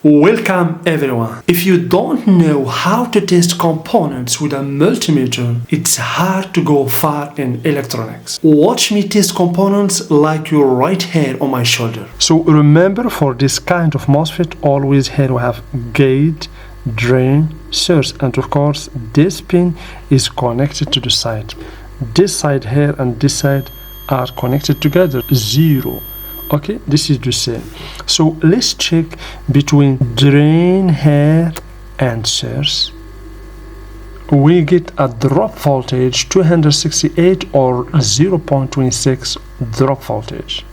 Welcome everyone. If you don't know how to test components with a multimeter, it's hard to go far in electronics. Watch me test components like you're right here on my shoulder. So remember, for this kind of MOSFET, always here we have gate, drain, source, and of course this pin is connected to the side. This side here and this side are connected together, 0. Okay, this is the same. So let's check between drain here and source. We get a drop voltage 268 or 0.26 drop voltage.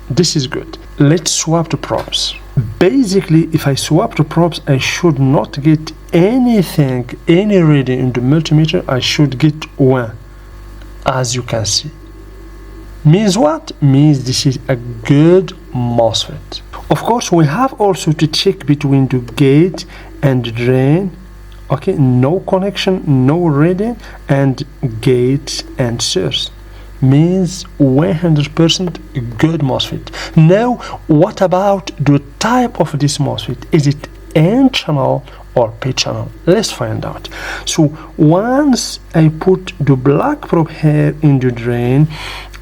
This is good. Let's swap the probes. Basically, if I swap the probes, I should not get anything, any reading in the multimeter. I should get 1, as you can see. Means what? Means this is a good MOSFET. Of course, we have also to check between the gate and the drain. Okay, no connection, no reading, and gate and source. Means 100% good MOSFET. Now, what about the type of this MOSFET? Is it N channel or P channel? Let's find out. So once I put the black probe here in the drain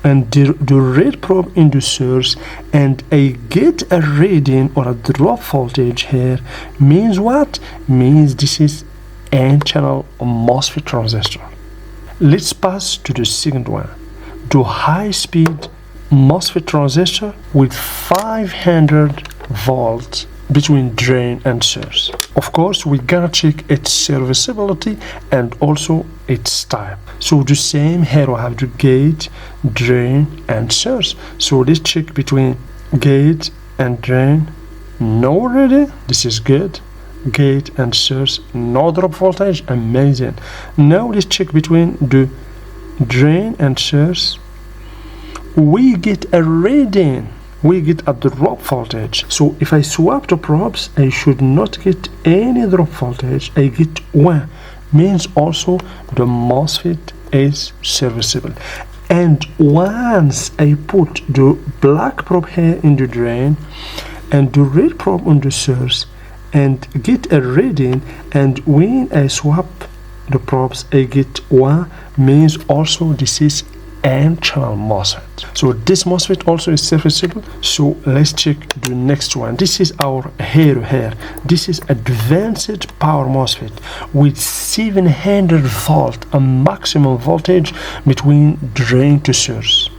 and the red probe in the source, and I get a reading or a drop voltage here, means what? Means this is N channel MOSFET transistor. Let's pass to the second one, the high speed MOSFET transistor with 500 volts between drain and source. Of course, we gotta check its serviceability and also its type. So the same here, we have the gate, drain, and source. So let's check between gate and drain. No reading, this is good. Gate and source, no drop voltage, amazing. Now let's check between the drain and source. We get a reading. We get a drop voltage. So if I swap the probes, I should not get any drop voltage. I get 1. Means also the MOSFET is serviceable. And once I put the black probe here in the drain and the red probe on the source and get a reading, and when I swap the probes, I get 1. Means also this is N channel MOSFET. So this MOSFET also is serviceable. So let's check the next one. This is our hero here. This is advanced power MOSFET with 700 volt, a maximum voltage between drain to source.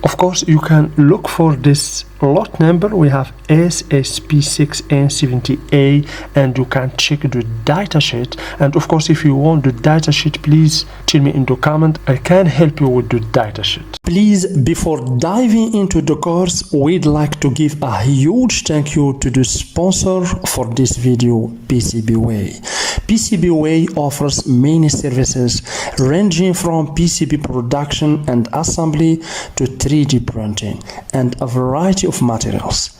Of course, you can look for this lot number. We have SSP6N70A, and you can check the datasheet. And of course, if you want the datasheet, please tell me in the comment. I can help you with the datasheet. Please, before diving into the course, we'd like to give a huge thank you to the sponsor for this video, PCB Way. PCB Way offers many services ranging from PCB production and assembly to 3D printing and a variety of materials,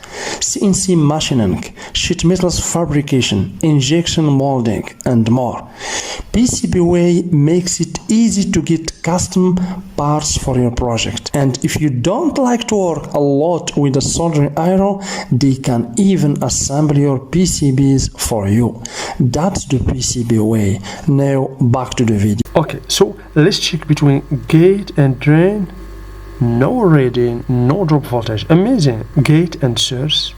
CNC machining, sheet metals fabrication, injection molding, and more. PCB Way makes it easy to get custom parts for your project. And if you don't like to work a lot with a soldering iron, they can even assemble your PCBs for you. That's the PCB Way. Now back to the video. Okay, so let's check between gate and drain. No reading, no drop voltage. Amazing. Gate and source,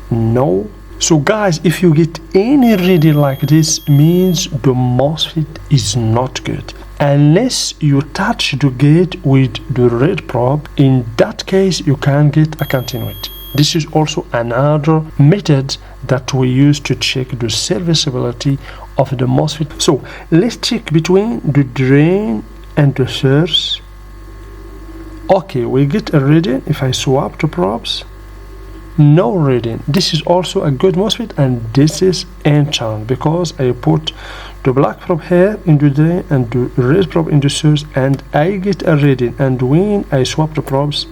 no. So guys, if you get any reading like this, means the MOSFET is not good. Unless you touch the gate with the red probe, in that case you can get a continuity. This is also another method that we use to check the serviceability of the MOSFET. So let's check between the drain and the source. Okay, we get a reading. If I swap the probes, no reading. This is also a good MOSFET, and this is N channel because I put the black probe here in the drain and the red probe in the source, and I get a reading. And when I swap the probes,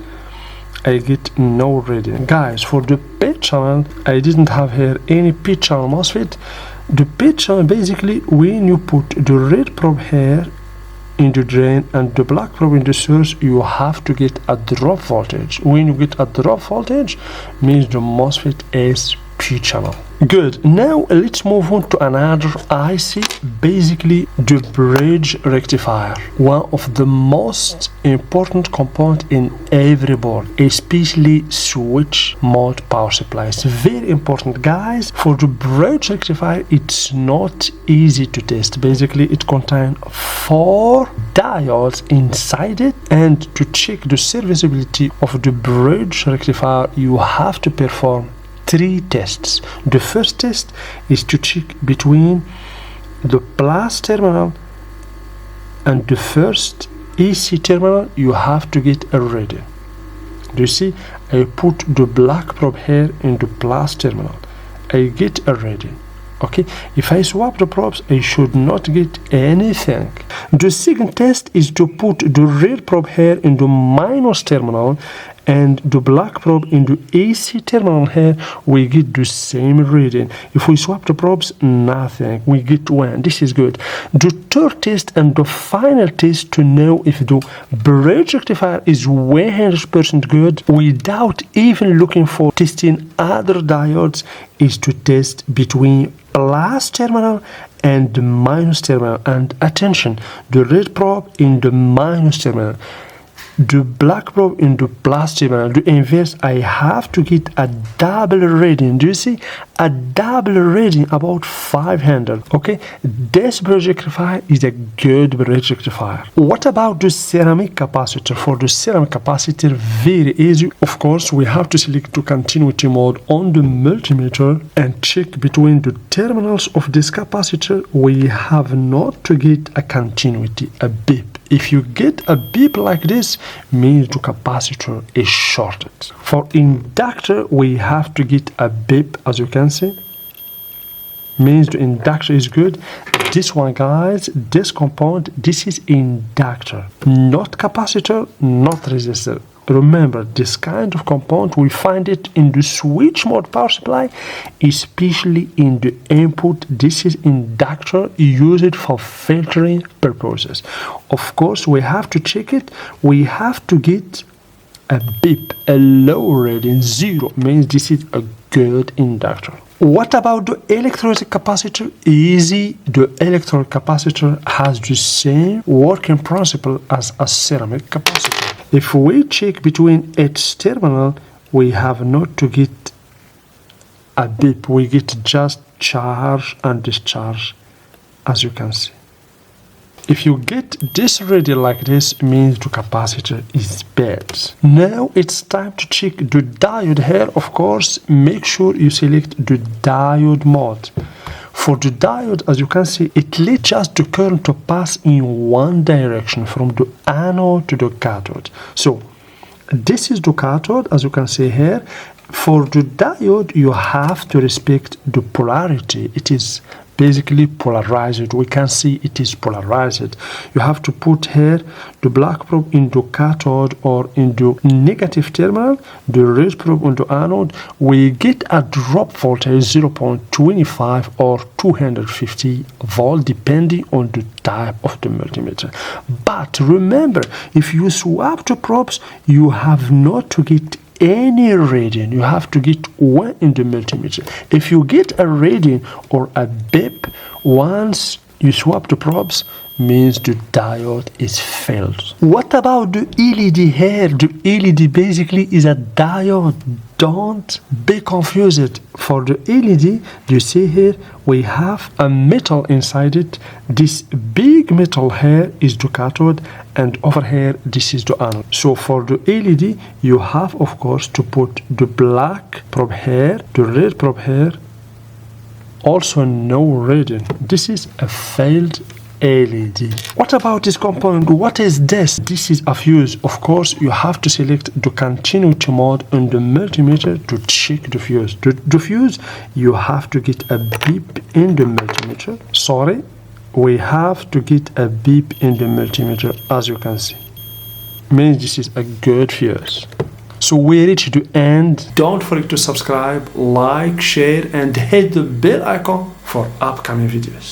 I get no reading. Guys, for the P channel, I didn't have here any P channel MOSFET. The P channel, basically, when you put the red probe here in the drain and the black probe in the source, you have to get a drop voltage. When you get a drop voltage, means the MOSFET is P channel. Good. Now let's move on to another IC, basically the bridge rectifier, one of the most important components in every board, especially switch mode power supplies. Very important, guys. For the bridge rectifier, it's not easy to test. Basically, it contains 4 diodes inside it, and to check the serviceability of the bridge rectifier, you have to perform 3 tests. The first test is to check between the plus terminal and the first AC terminal. You have to get a reading. Do you see? I put the black probe here in the plus terminal. I get a reading. Okay, if I swap the probes, I should not get anything. The second test is to put the red probe here in the minus terminal and the black probe in the AC terminal here. We get the same reading. If we swap the probes, nothing. We get 1. This is good. The third test and the final test to know if the bridge rectifier is 100% good without even looking for testing other diodes is to test between plus terminal and the minus terminal. And attention, the red probe in the minus terminal, the black probe in the plus terminal, the inverse. I have to get a double reading. Do you see? A double reading about 500. Okay, this bridge rectifier is a good bridge rectifier. What about the ceramic capacitor? For the ceramic capacitor, very easy. Of course, we have to select the continuity mode on the multimeter and check between the terminals of this capacitor. We have not to get a continuity, a beep. If you get a beep like this, means the capacitor is shorted. For inductor, we have to get a beep, as you can see. Means the inductor is good. This one, guys, this component, this is inductor, not capacitor, not resistor. Remember, this kind of component, we find it in the switch mode power supply, especially in the input. This is inductor, use it for filtering purposes. Of course, we have to check it. We have to get a beep, a low reading, 0, means this is a good inductor. What about the electrolytic capacitor? Easy. The electrolytic capacitor has the same working principle as a ceramic capacitor. If we check between its terminal, we have not to get a beep. We get just charge and discharge, as you can see. If you get this reading like this, means the capacitor is bad. Now it's time to check the diode here. Of course, make sure you select the diode mode. For the diode, as you can see, it lets just the current to pass in one direction from the anode to the cathode. So this is the cathode, as you can see here. For the diode, you have to respect the polarity. It is basically polarized. We can see it is polarized. You have to put here the black probe in the cathode or in the negative terminal, the red probe on the anode. We get a drop voltage 0.25 or 250 volt depending on the type of the multimeter. But remember, if you swap the probes, you have not to get any reading. You have to get 1 in the multimeter. If you get a reading or a beep once you swap the probes, means the diode is failed. What about the LED here? The LED basically is a diode. Don't be confused. For the LED, you see here, we have a metal inside it. This big metal here is the cathode, and over here, this is the anode. So for the LED, you have, of course, to put the black probe here, the red probe here. Also no reading. This is a failed LED. What about this component? What is this? This is a fuse. Of course, you have to select the continuity mode on the multimeter to check the fuse. The fuse, you have to get a beep in the multimeter. Sorry, we have to get a beep in the multimeter, as you can see. Means this is a good fuse. So we reach the end. Don't forget to subscribe, like, share, and hit the bell icon for upcoming videos.